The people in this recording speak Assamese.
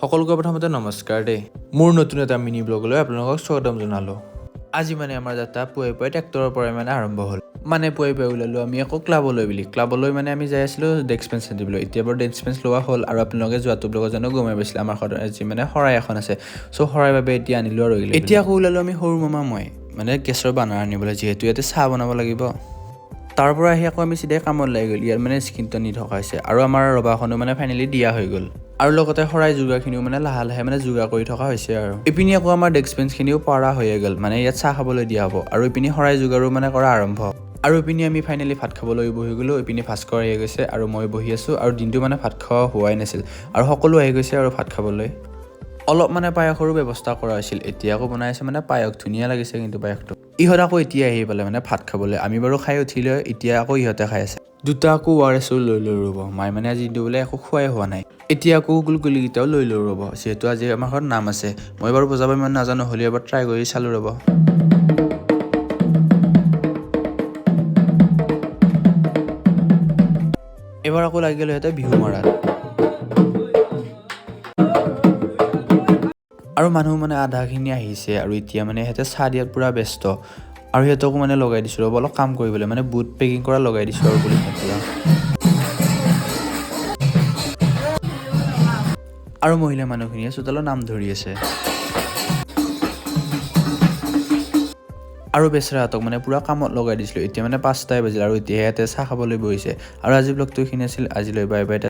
সকলোকে প্ৰথমতে নমস্কাৰ দেই। মোৰ নতুন এটা মিনি ব্লগলৈ আপোনালোকক স্বাগতম জনালোঁ। আজি আমাৰ যাত্ৰা পুৱাই ট্ৰেক্টৰৰ পৰাই আৰম্ভ হ'ল। পুৱাই ওলালোঁ আমি আকৌ ক্লাবলৈ আমি যাই আছিলোঁ ডেস্ক বেঞ্চ দিবলৈ। এতিয়া বাৰু ডেস্ক বেঞ্চ লোৱা হ'ল আৰু আপোনালোকে যোৱাটো ব্লগত জানো গমাই পাইছিলে আমাৰ যি শৰাই এখন আছে। শৰাইৰ বাবে এতিয়া আনিলোঁ আৰু এতিয়া আকৌ ওলালোঁ আমি সৰু মামা মই গেছৰ বানাৰ আনিবলৈ, যিহেতু ইয়াতে চাহ বনাব লাগিব। তাৰ পৰা আহি আকৌ আমি চিধাই কামত লাগি গ'ল। ইয়াৰ স্ক্ৰীনটো নি থকা হৈছে আৰু আমাৰ ৰবাখনো ফাইনেলি দিয়া হৈ গ'ল। আৰু লগতে শৰাই যোগাৰখিনিও লাহে লাহে যোগাৰ কৰি থকা হৈছে আৰু ইপিনি আকৌ আমাৰ ডেস্ক বেঞ্চখিনিও পৰা হৈয়ে গ'ল। ইয়াত চাহ খাবলৈ দিয়া হ'ব আৰু ইপিনি শৰাই যোগাৰো কৰা আৰম্ভ। আৰু ইপিনি আমি ফাইনেলি ভাত খাবলৈ বহি গ'লোঁ। ইপিনি ভাস্কৰ আহি গৈছে আৰু মই বহি আছোঁ আৰু দিনটো ভাত খোৱা হোৱাই নাছিল আৰু সকলো আহি গৈছে আৰু ভাত খাবলৈ। অলপ পায়সৰো ব্যৱস্থা কৰা হৈছিল। এতিয়া আকৌ বনাই আছে পায়স, ধুনীয়া লাগিছে কিন্তু পায়সটো। ইহঁত আকৌ এতিয়া আহি পালে ভাত খাবলৈ। আমি বাৰু খাই উঠিলে, এতিয়া আকৌ ইহঁতে খাই আছে। দুটা আকৌ ORS লৈ ৰ'ব। মায়ে আজি দিনটো বোলে একো খোৱাই হোৱা নাই। এতিয়া আকৌ গুলগুলিকেইটাও লৈ ৰ'ব, যিহেতু আজি আমাৰ ঘৰত নাম আছে। মই বাৰু বজাব ইমান নাজানো, হ'লেও এবাৰ ট্ৰাই কৰি চালোঁ ৰ'ব। এইবাৰ আকৌ লাগি গ'ল সিহঁতে বিহু মাৰাত। আৰু মানুহ আধাখিনি আহিছে আৰু এতিয়া সিহঁতে চাহ দিয়াত পুৰা ব্যস্ত। আৰু সিহঁতকো লগাই দিছোঁ ৰ'ব অলপ কাম কৰিবলৈ, বুট পেকিং কৰা লগাই দিছোঁ আৰু পুৰা। আৰু মহিলা মানুহখিনিয়ে চোতালত নাম ধৰি আছে। আৰু বেচেৰাহঁতক পুৰা কামত লগাই দিছিলোঁ। এতিয়া 5টাই বাজিল আৰু এতিয়া সিহঁতে চাহ খাবলৈ বহিছে। আৰু আজি ব্লগটো এইখিনি আছিল। আজিলৈ বাই বাই।